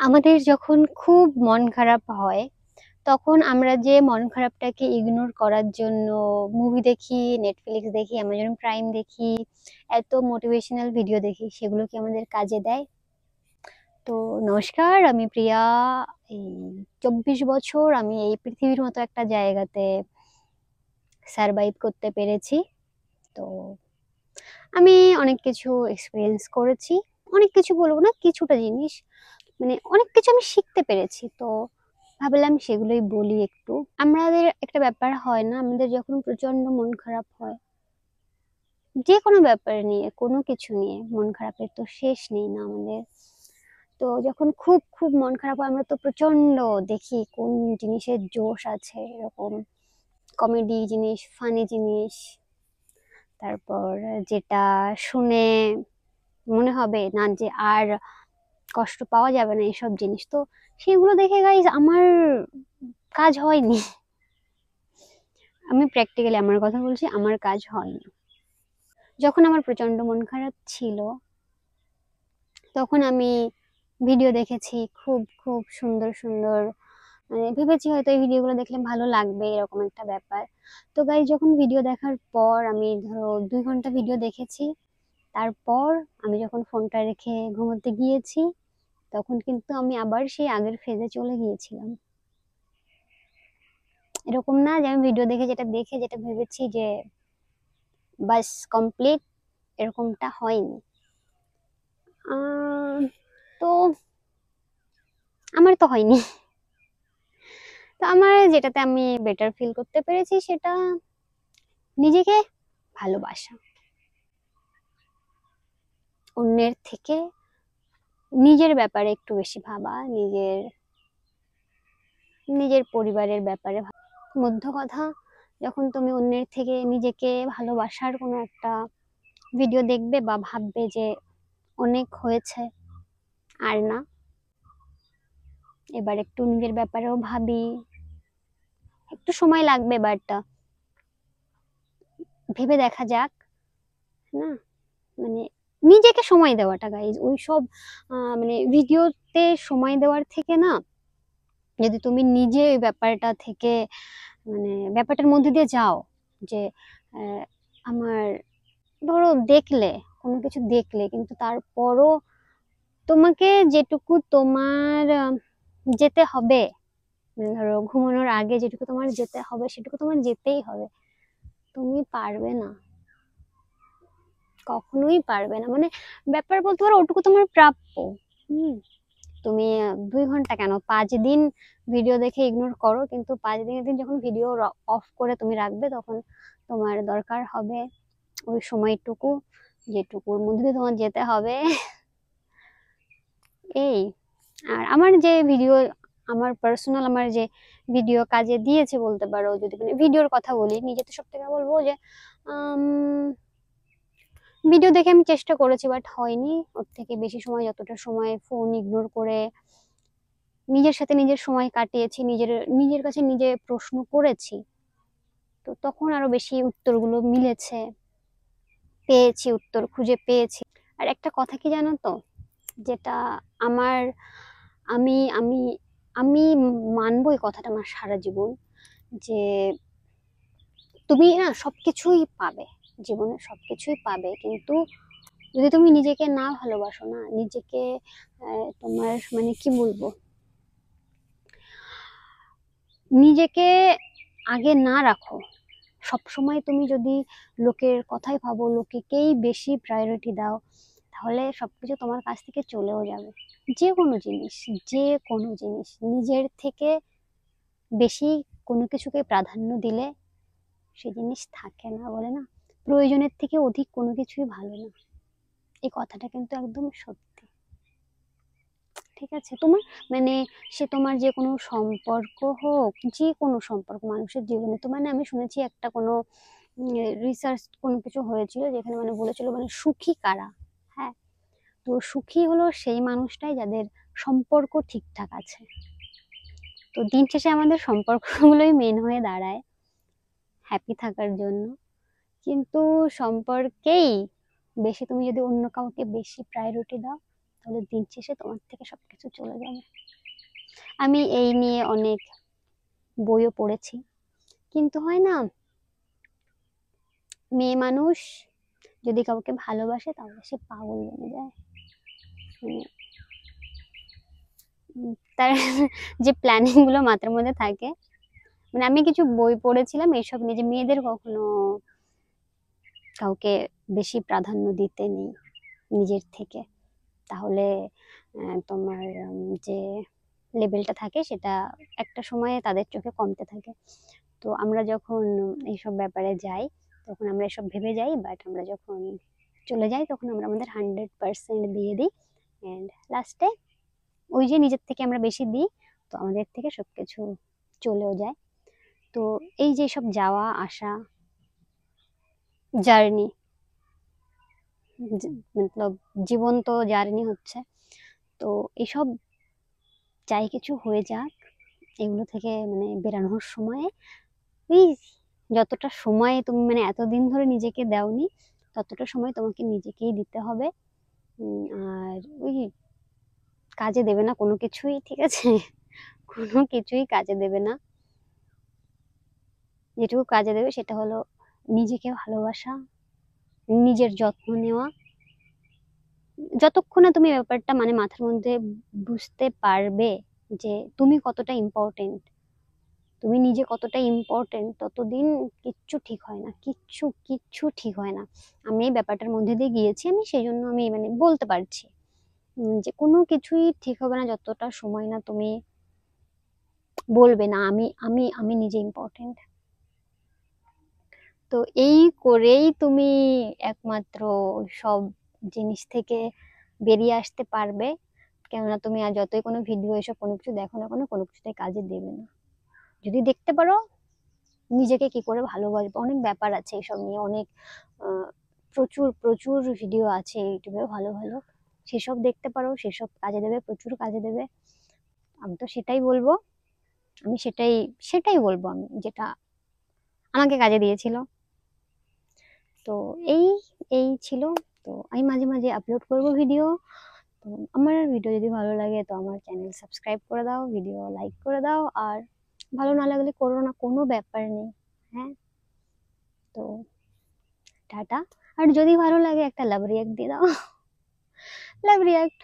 আমাদের যখন খুব মন খারাপ হয় তখন আমরা যে মন খারাপটাকে ইগনোর করার জন্য মুভি দেখি, নেটফ্লিক্স দেখি, অ্যামাজন প্রাইম দেখি, এত মোটিভেশনাল ভিডিও দেখি, সেগুলো কি আমাদের কাজে দেয়? তো নমস্কার, আমি প্রিয়া। এই 24 বছর আমি এই পৃথিবীর মতো একটা জায়গাতে সারভাইভ করতে পেরেছি। তো আমি অনেক কিছু এক্সপিরিয়েন্স করেছি, অনেক কিছু বলবো না, কিছুটা জিনিস, মানে অনেক কিছু আমি শিখতে পেরেছি। তো ভাবলাম সেগুলোই বলি একটু। আমাদের একটা ব্যাপার হয় না, আমাদের যখন প্রচন্ড মন খারাপ হয়, যে কোনো ব্যাপার নিয়ে, কোনো কিছু নিয়ে মন খারাপের তো শেষ নেই না আমাদের। তো যখন খুব খুব মন খারাপ হয়, আমরা তো প্রচন্ড দেখি কোন জিনিসের জোশ আছে, এরকম কমেডি জিনিস, ফানি জিনিস, তারপর যেটা শুনে মনে হবে না যে আর কষ্ট পাওয়া যাবে না, এইসব জিনিস। তো সেগুলো দেখে গাইজ আমার কাজ হয়নি। আমি প্র্যাকটিক্যালি আমার কথা বলছি, আমার কাজ হয়নি। যখন আমার প্রচন্ড মন খারাপ ছিল তখন আমি ভিডিও দেখেছি, খুব খুব সুন্দর সুন্দর, মানে ভেবেছি হয়তো এই ভিডিওগুলো দেখলে ভালো লাগবে, এরকম একটা ব্যাপার। তো গাইজ যখন ভিডিও দেখার পর আমি ধরো 2 ঘন্টা ভিডিও দেখেছি, তারপর আমি যখন ফোনটা রেখে ঘুমোতে গিয়েছি তখন কিন্তু আমি আবার সেই আগের ফেজে চলে গিয়েছিলাম। এরকম না যে আমি ভিডিও দেখে যেটা ভেবেছি যে বাস কমপ্লিট, এরকমটা হয়নি। তো আমার তো হয়নি। তো আমার যেটাতে আমি বেটার ফিল করতে পেরেছি সেটা নিজেকে ভালোবাসা, অন্যের থেকে নিজের ব্যাপারে একটু বেশি ভাবা, নিজের নিজের পরিবারের ব্যাপারে মধ্য কথা, যখন তুমি অন্যের থেকে নিজেকে ভালোবাসার কোনো একটা ভিডিও দেখবে বা ভাববে যে অনেক হয়েছে, আর না, এবার একটু নিজের ব্যাপারেও ভাবি, একটু সময় লাগবে, বাট ভেবে দেখা যাক না। মানে নিজেকে সময় দেওয়াটা গাইজ, ওই সব মানে ভিডিওতে সময় দেওয়ার থেকে না, যদি তুমি নিজে ওই ব্যাপারটা থেকে, মানে ব্যাপারটার মধ্যে দিয়ে যাও, যে আমার ধরো দেখলে, কোনো কিছু দেখলে কিন্তু তারপরও তোমাকে যেটুকু তোমার যেতে হবে, মানে ধরো ঘুমানোর আগে যেটুকু তোমার যেতে হবে সেটুকু তোমার যেতেই হবে, তুমি পারবে না, কখনোই পারবে না। মানে ব্যাপার বলতে পারো ওটুকু তোমার প্রাপ্য। হুম, তুমি 2 ঘন্টা কেন, 5 দিন ভিডিও দেখে ইগনোর করো, কিন্তু 5 দিনের দিন যখন ভিডিও অফ করে তুমি রাখবে, তখন তোমার দরকার হবে ওই সময়টুকু, যেটুকুর মধ্যে দিয়ে তোমার যেতে হবে। এই, আর আমার যে ভিডিও, আমার পার্সোনাল আমার যে ভিডিও কাজে দিয়েছে বলতে পারো, যদি মানে ভিডিওর কথা বলি, নিজে তো সব থেকে বলবো যে ভিডিও দেখে আমি চেষ্টা করেছি, বাট হয়নি। ওর থেকে বেশি সময়, যতটা সময় ফোন ইগনোর করে নিজের সাথে নিজের সময় কাটিয়েছি, নিজের নিজের কাছে নিজে প্রশ্ন করেছি, তো তখন আরো বেশি উত্তরগুলো মিলেছে, পেয়েছি, উত্তর খুঁজে পেয়েছি। আর একটা কথা কি জানো তো, যেটা আমার, আমি আমি আমি মানবো এই কথাটা আমার সারা জীবন, যে তুমি না সবকিছুই পাবে, জীবনে সবকিছুই পাবে, কিন্তু যদি তুমি নিজেকে না ভালোবাসো না, নিজেকে তোমার মানে কি বলবো, নিজেকে আগে না রাখো, সব সময় তুমি যদি লোকের কথাই ভাবো, লোকেকেই বেশি প্রায়োরিটি দাও, তাহলে সবকিছু তোমার কাছ থেকে চলেও যাবে। যে কোনো জিনিস, যে কোনো জিনিস নিজের থেকে বেশি কোনো কিছুকে প্রাধান্য দিলে সে জিনিস থাকে না, বলে না, প্রয়োজনের থেকে অধিক কোনো কিছুই ভালো না। এই কথাটা কিন্তু একদম সত্যি। ঠিক আছে, তোমার মানে সে তোমার যে কোনো সম্পর্ক হোক, যে কোনো সম্পর্ক মানুষের জীবনে, তো মানে আমি শুনেছি একটা কোনো রিসার্চ কোনো কিছু হয়েছিল, যেখানে মানে বলেছিল মানে সুখী কারা। হ্যাঁ, তো সুখী হলো সেই মানুষটাই যাদের সম্পর্ক ঠিকঠাক আছে। তো দিন শেষে আমাদের সম্পর্কগুলোই মেন হয়ে দাঁড়ায় হ্যাপি থাকার জন্য। কিন্তু সম্পর্কেই বেশি তুমি যদি অন্য কাউকে বেশি প্রায়োরিটি দাও, তাহলে দিন শেষে তোমার থেকে সবকিছু চলে যাবে। আমি এই নিয়ে অনেক বইও পড়েছি, কিন্তু হয় না, মেয়ে মানুষ যদি কাউকে ভালোবাসে তাহলে সে পাগল বনে যায়। মানে তার যে প্ল্যানিং গুলো মাথার মধ্যে থাকে, মানে আমি কিছু বই পড়েছিলাম এইসব নিয়ে, যে মেয়েদের কখনো কাউকে বেশি প্রাধান্য দিতে নেই নিজের থেকে, তাহলে তোমার যে লেভেলটা থাকে সেটা একটা সময়ে তাদের চোখে কমতে থাকে। তো আমরা যখন এইসব ব্যাপারে যাই তখন আমরা এসব ভেবে যাই, বাট আমরা যখন চলে যাই তখন আমরা আমাদের 100% দিয়ে দিই, অ্যান্ড লাস্টে ওই যে নিজের থেকে আমরা বেশি দিই, তো আমাদের থেকে সবকিছু চলেও যায়। তো এই যে সব যাওয়া আসা জার্নি, মতলব জীবন তো জার্নি হচ্ছে, তো এসব যাই কিছু হয়ে যাক, এগুলো থেকে মানে বেরানোর সময় ওই যতটা সময় তুমি মানে এতদিন ধরে নিজেকে দাওনি, ততটা সময় তোমাকে নিজেকেই দিতে হবে। আর ওই কাজে দেবে না কোনো কিছুই, ঠিক আছে? কোনো কিছুই কাজে দেবে না। যেটুকু কাজে দেবে সেটা হলো নিজেকে ভালোবাসা, নিজের যত্ন নেওয়া। যতক্ষণ না তুমি ব্যাপারটা মানে মাথার মধ্যে বুঝতে পারবে যে তুমি কতটা ইম্পর্টেন্ট, তুমি নিজে কতটা ইম্পর্টেন্ট, ততদিন কিচ্ছু ঠিক হয় না, কিচ্ছু কিচ্ছু ঠিক হয় না। আমি এই ব্যাপারটার মধ্যে দিয়ে গিয়েছি, আমি সেই জন্য আমি মানে বলতে পারছি যে কোনো কিছুই ঠিক হবে না যতটা সময় না তুমি বলবে না আমি আমি আমি নিজে ইম্পর্টেন্ট। তো এই করেই তুমি একমাত্র সব জিনিস থেকে বেরিয়ে আসতে পারবে। কেননা তুমি আর যতই কোনো ভিডিও এসব কোনো কিছু দেখো না কোনো, কোনো কিছুতে কাজে দেবে না। যদি দেখতে পারো নিজেকে কি করে ভালোবাসবো, অনেক ব্যাপার আছে এসব নিয়ে, অনেক প্রচুর প্রচুর ভিডিও আছে ইউটিউবে ভালো ভালো, সেসব দেখতে পারো, সেসব কাজে দেবে, প্রচুর কাজে দেবে। আমি তো সেটাই বলবো, আমি সেটাই সেটাই বলবো, আমি যেটা আমাকে কাজে দিয়েছিল। তো এই এই ছিল। তো আমি মাঝে মাঝে আপলোড করব ভিডিও। তো আমার ভিডিও যদি ভালো লাগে তো আমার চ্যানেল সাবস্ক্রাইব করে দাও, ভিডিও লাইক করে দাও, আর ভালো না লাগলে করো না, কোনো ব্যাপার নেই। হ্যাঁ, তো টাটা। আর যদি ভালো লাগে একটা লাভ রিয়াক্ট দিয়ে দাও। Love react.